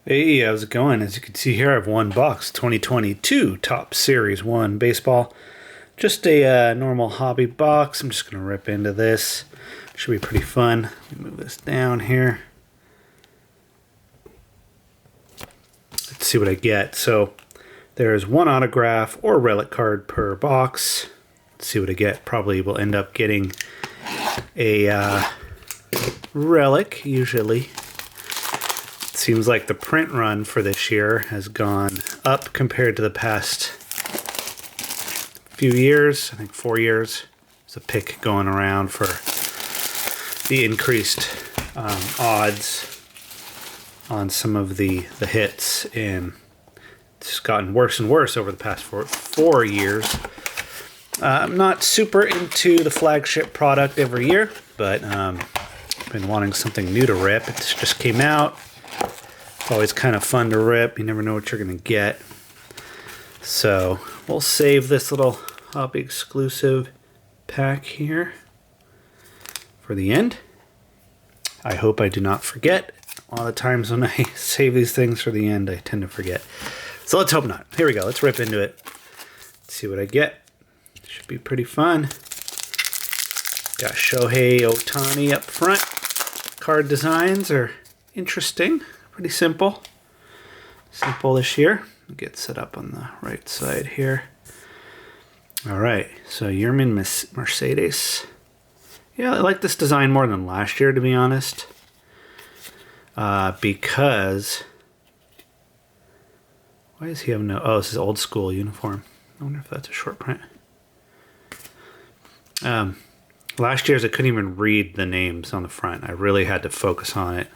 Hey, how's it going? As you can see here, I have one box 2022 Top Series 1 baseball. Just a normal hobby box. I'm just going to rip into this. Should be pretty fun. Let me move this down here. Let's see what I get. So there's one autograph or relic card per box. Let's see what I get. Probably will end up getting a relic, usually. Seems like the print run for this year has gone up compared to the past few years. I think 4 years. There's a pick going around for the increased odds on some of the hits, and it's gotten worse and worse over the past four years. I'm not super into the flagship product every year, but I've been wanting something new to rip. It just came out. It's always kind of fun to rip. You never know what you're going to get. So we'll save this little hobby exclusive pack here for the end. I hope I do not forget. A lot of times when I save these things for the end, I tend to forget. So let's hope not. Here we go. Let's rip into it. Let's see what I get. Should be pretty fun. Got Shohei Ohtani up front. Card designs are interesting. Pretty simple. Simple this year. Get set up on the right side here. Alright, so Yermin Mercedes. Yeah, I like this design more than last year, to be honest. Because... why does he have no... oh, this is old school uniform. I wonder if that's a short print. Last year's I couldn't even read the names on the front. I really had to focus on it.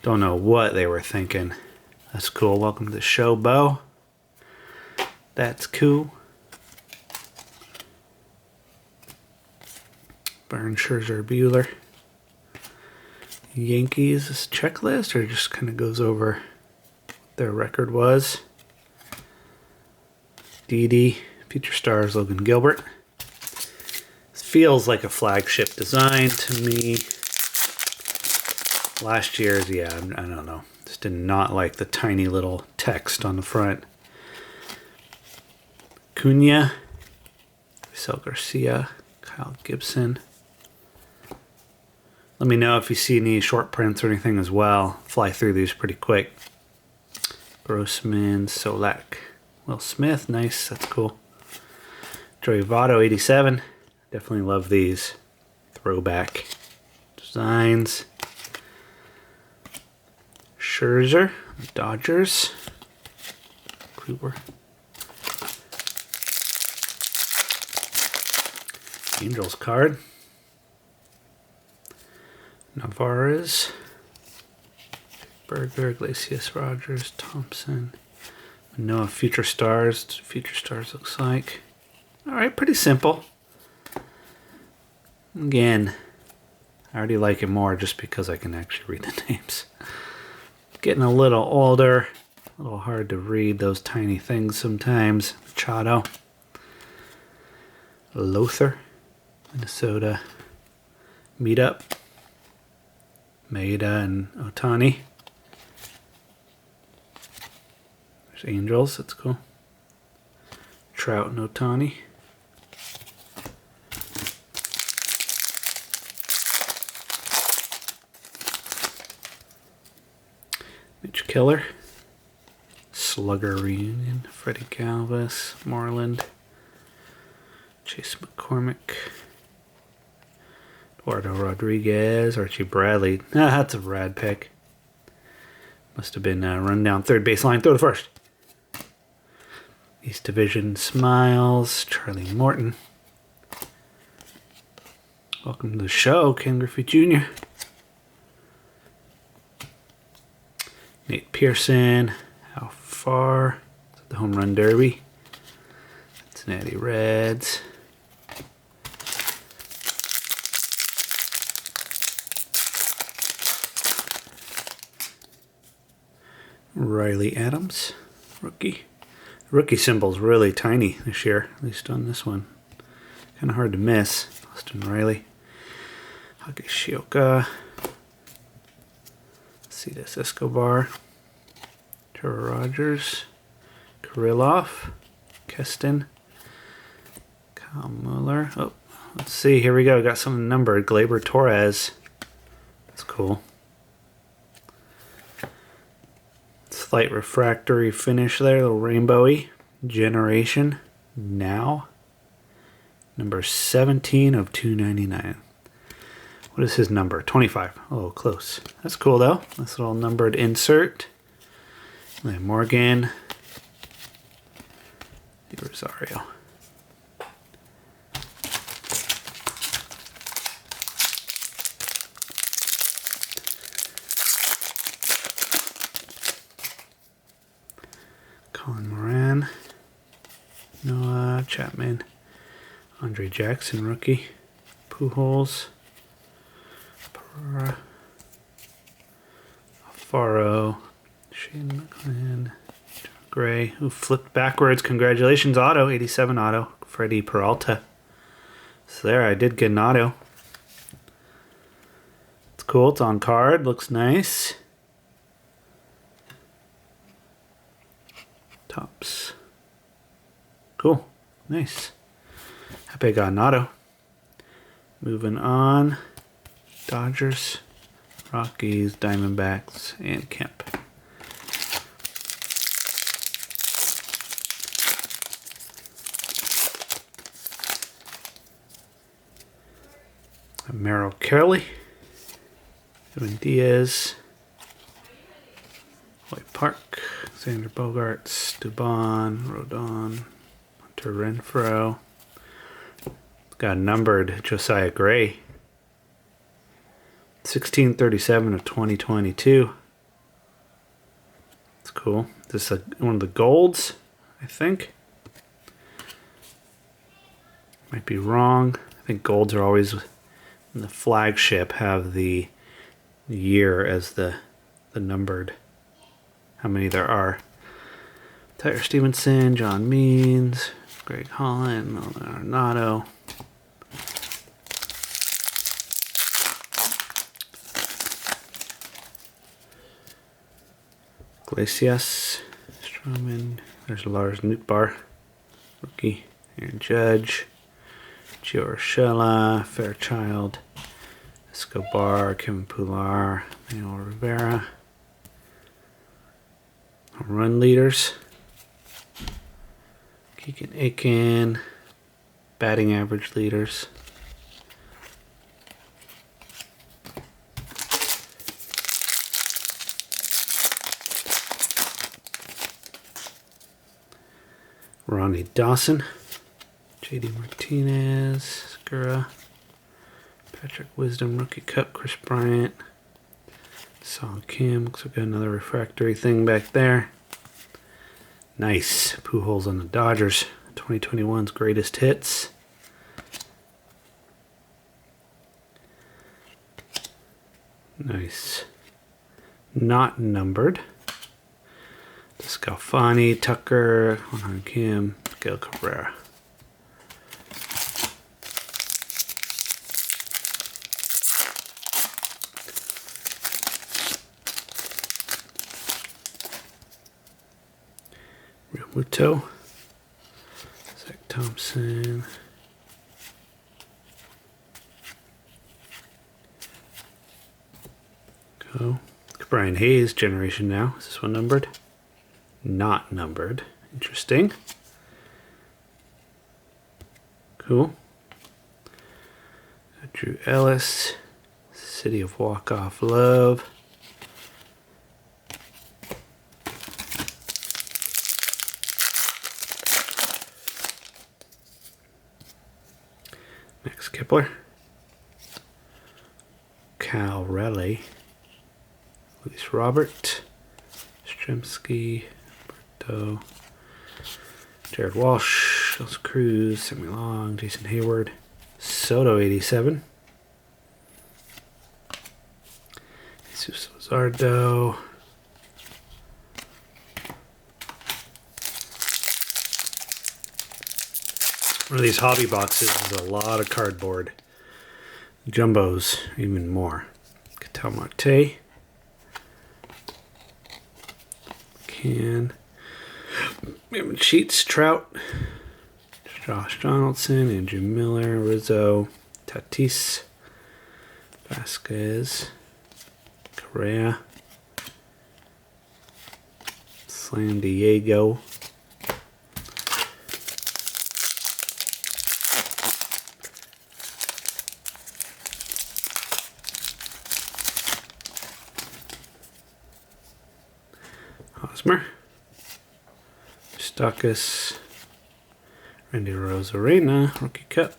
Don't know what they were thinking. That's cool. Welcome to the show, Bo. That's cool. Burn, Scherzer, Bueller. Yankees is checklist, or just kind of goes over what their record was. Didi, Future Stars, Logan Gilbert. This feels like a flagship design to me. Last year's, yeah, I don't know. Just did not like the tiny little text on the front. Cunha, Marcel Garcia, Kyle Gibson. Let me know if you see any short prints or anything as well. Fly through these pretty quick. Grossman, Solak, Will Smith, nice, that's cool. Joey Votto, 87. Definitely love these. Throwback designs. Scherzer, Dodgers, Kluber, Angels card, Navarez, Berger, Iglesias, Rogers, Thompson, Manoah, Future Stars. Future Stars looks like. All right, pretty simple. Again, I already like it more just because I can actually read the names. Getting a little older, a little hard to read those tiny things sometimes. Machado, Lothar, Minnesota, Meetup, Maeda and Ohtani. There's Angels, that's cool. Trout and Ohtani. Mitch Keller, Slugger reunion, Freddie Galvis, Moreland, Chase McCormick, Eduardo Rodriguez, Archie Bradley. That's a rad pick. Must have been run down third baseline. Throw to first. East Division Smiles, Charlie Morton. Welcome to the show, Ken Griffey Jr. Nate Pearson, how far? The home run derby. Cincinnati Reds. Riley Adams, rookie. Rookie symbol's really tiny this year, at least on this one. Kind of hard to miss. Austin Riley. Hageshioka. See this Escobar. Trevor Rogers, Kirillov, Keston, Kyle Muller. Oh, let's see. Here we go. Got something numbered. Gleyber Torres. That's cool. Slight refractory finish there. A little rainbowy. Generation Now. Number 17 of 299. What is his number? 25. Oh, close. That's cool though. Nice little numbered insert. Then Morgan. Rosario. Colin Moran. Noah Chapman. Andre Jackson, rookie. Pujols. Pereira. Alfaro. Shane McClan. Gray, who flipped backwards. Congratulations, auto. 87 auto. Freddie Peralta. So there, I did get an auto. It's cool. It's on card. Looks nice. Tops. Cool. Nice. Happy I got an auto. Moving on. Dodgers, Rockies, Diamondbacks, and Kemp. Merrill Kelly, Edwin Diaz, White Park, Xander Bogaerts, Dubon, Rodon, Hunter Renfroe. Got numbered Josiah Gray. 1637 of 2022. It's cool. This is one of the golds, I think. Might be wrong. I think golds are always in the flagship, have the year as the numbered, how many there are. Tyler Stevenson, John Means, Greg Holland, Arenado. Iglesias, Stroman, there's Lars Nootbaar, rookie, Aaron Judge, Gio Urshela, Fairchild, Escobar, Kevin Pillar, Manuel Rivera. Run leaders, Keegan Aiken, batting average leaders. Ronnie Dawson, JD Martinez, Segura, Patrick Wisdom, Rookie Cup, Chris Bryant, Song Kim. Looks like we got another refractory thing back there. Nice. Pujols on the Dodgers. 2021's greatest hits. Nice. Not numbered. Scalfani, Tucker, Juan Kim, Miguel Cabrera. Realmuto, Zach Thompson, go. Brian Hayes, Generation Now. Is this one numbered? Not numbered. Interesting. Cool. Drew Ellis, City of Walk-Off Love. Max Kepler. Cal Raleigh. Luis Robert. Stremski. Berto. Jared Walsh. Ellis Cruz. Sammy Long. Jason Hayward. Soto 87. Jesus Luzardo. One of these hobby boxes is a lot of cardboard. Jumbos, even more. Ketel Marte. Strahan. Sheets, Trout, Josh Donaldson, Andrew Miller, Rizzo, Tatis, Vasquez, Correa, Slam Diego, Hosmer, Stuckus, Randy Rosarena, Rookie Cup,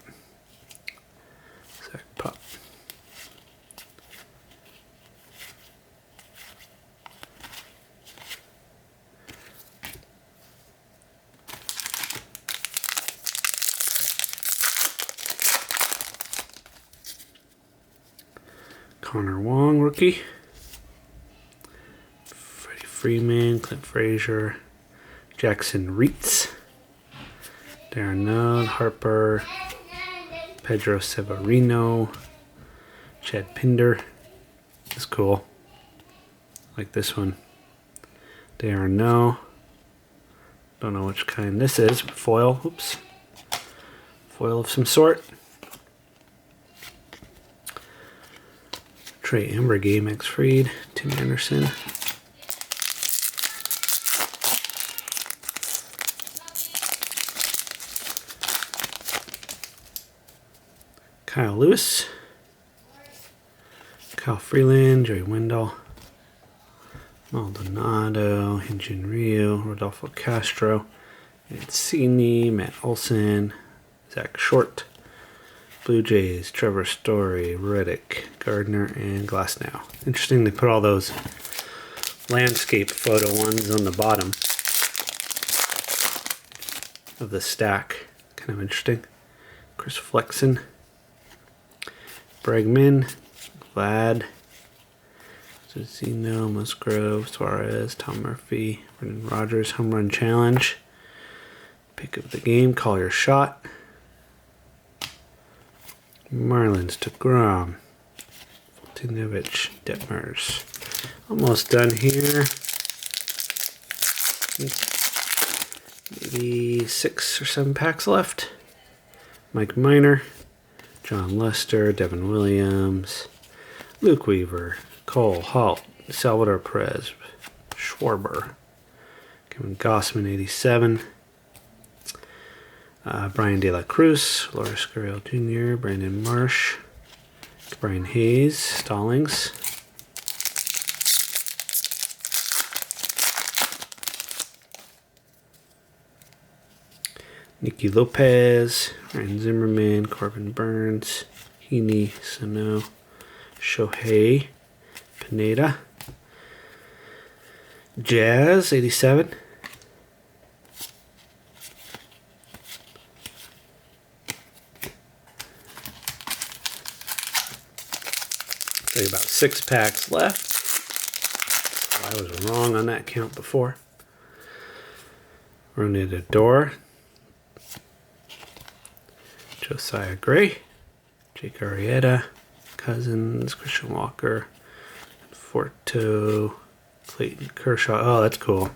Zach Pop. Connor Wong, rookie. Freddie Freeman, Clint Frazier, Jackson Reitz, Darren Node, Harper, Pedro Severino, Chad Pinder. That's cool. Like this one. Darren No. Don't know which kind this is. Foil. Oops. Foil of some sort. Trey Ambergay, Max Fried, Tim Anderson. Kyle Lewis, Kyle Freeland, Joey Wendell, Maldonado, Hyunjin Ryu, Rodolfo Castro, Mancini, Matt Olson, Zach Short, Blue Jays, Trevor Story, Reddick, Gardner, and Glasnow. Interesting they put all those landscape photo ones on the bottom of the stack. Kind of interesting. Chris Flexen, Bregman, Vlad, Zeno, Musgrove, Suarez, Tom Murphy, Brendan Rodgers, Home Run Challenge. Pick of the game, Call Your Shot. Marlins, DeGrom, Fultinovich, Detmers. Almost done here. Maybe 6 or 7 packs left. Mike Minor, John Lester, Devin Williams, Luke Weaver, Cole Halt, Salvador Perez, Schwarber, Kevin Gossman, 87. Brian De La Cruz, Loris Gurriel Jr., Brandon Marsh, Brian Hayes, Stallings, Nicky Lopez, Ryan Zimmerman, Corbin Burns, Heaney, Sano, Shohei, Pineda, Jazz, 87. About 6 packs left. I was wrong on that count before. Ronald Adore, Josiah Gray, Jake Arrieta, Cousins, Christian Walker, Forto, Clayton Kershaw. Oh, that's cool.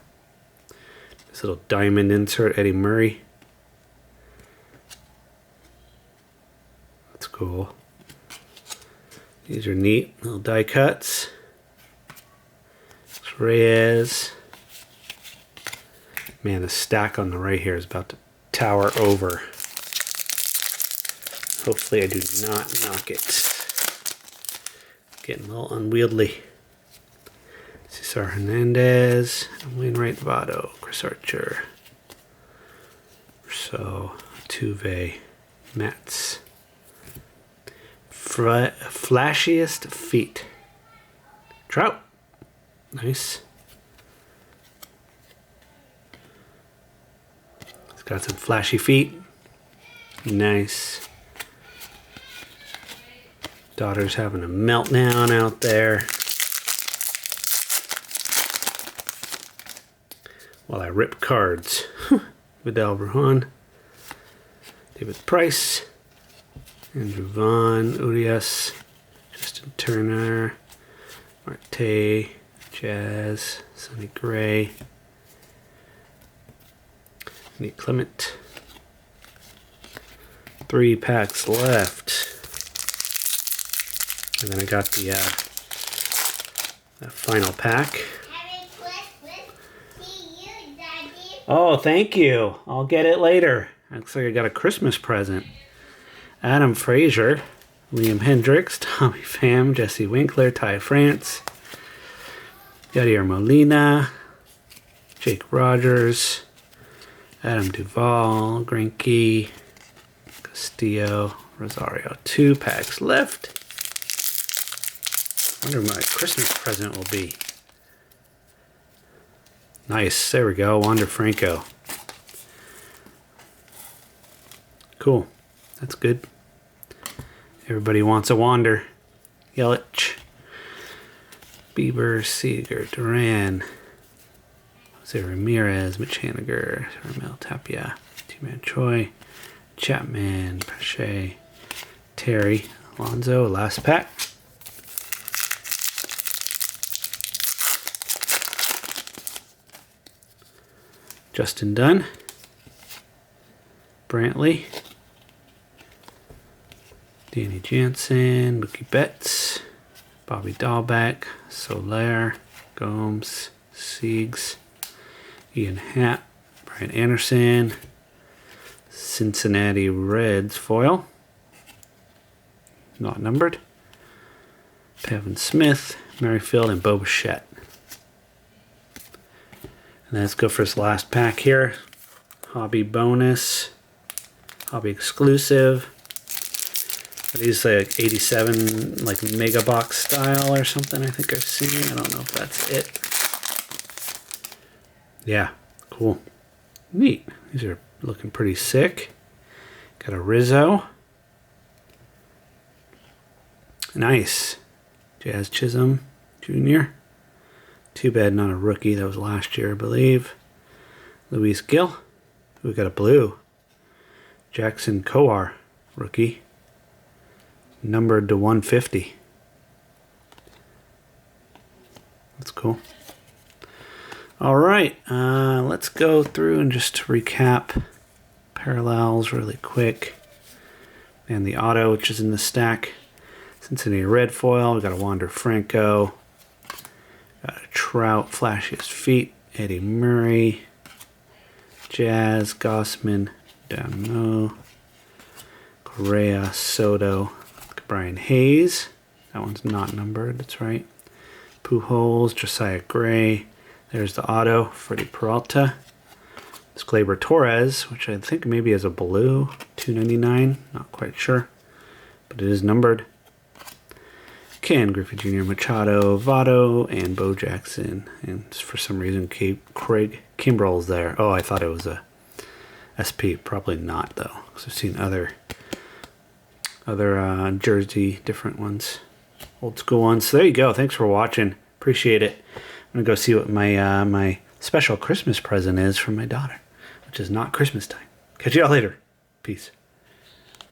This little diamond insert, Eddie Murray. That's cool. These are neat little die cuts. It's Reyes. Man, the stack on the right here is about to tower over. Hopefully I do not knock it. Getting a little unwieldy. Cesar Hernandez, Wainwright Votto, Chris Archer, So, Tuve, Mets. Flashiest feet. Trout. Nice. It's got some flashy feet. Nice. Daughter's having a meltdown out there. While I rip cards. Vidal Brujan. David Price. Andrew Vaughn, Urias, Justin Turner, Marte, Jazz, Sonny Gray, Kenny Clement. 3 packs left. And then I got the final pack. Merry Christmas to you, Daddy. Oh, thank you. I'll get it later. Looks like I got a Christmas present. Adam Frazier, Liam Hendricks, Tommy Pham, Jesse Winkler, Ty France, Yadier Molina, Jake Rogers, Adam Duvall, Greinke, Castillo, Rosario. 2 packs left. I wonder what my Christmas present will be. Nice. There we go. Wander Franco. Cool. That's good. Everybody wants a Wander. Yelich. Bieber, Seager, Duran. Jose Ramirez, Mitch Haniger, Ramel Tapia, T-Man Choi, Chapman, Pache, Terry, Alonso, last pack. Justin Dunn, Brantley, Danny Jansen, Mookie Betts, Bobby Dahlbeck, Soler, Gomes, Siegs, Ian Happ, Brian Anderson, Cincinnati Reds foil, not numbered, Pevin Smith, Merrifield, and Bo Bichette. And let's go for this last pack here. Hobby bonus, hobby exclusive. Are these like 87 like mega box style or something? I think I've seen. I don't know if that's it. Yeah, cool. Neat. These are looking pretty sick. Got a Rizzo. Nice. Jazz Chisholm Jr. Too bad not a rookie. That was last year, I believe. Luis Gil. We got a blue. Jackson Kowar, rookie. Numbered to 150. That's cool. All right, let's go through and just recap parallels really quick. And the auto, which is in the stack. Cincinnati Red foil. We got a Wander Franco. Got a Trout, flashiest feet. Eddie Murray. Jazz, Gossman, Damo. Correa, Soto. Brian Hayes. That one's not numbered, that's right. Pujols, Josiah Gray. There's the auto, Freddie Peralta. It's Gleyber Torres, which I think maybe is a blue, $2.99, not quite sure, but it is numbered. Ken Griffey Jr., Machado, Votto, and Bo Jackson. And for some reason, Craig Kimbrell's there. Oh, I thought it was a SP. Probably not, though, because I've seen other jersey, different ones, old school ones. So there you go. Thanks for watching. Appreciate it. I'm gonna go see what my my special Christmas present is from my daughter, which is not Christmas time. Catch y'all later. Peace.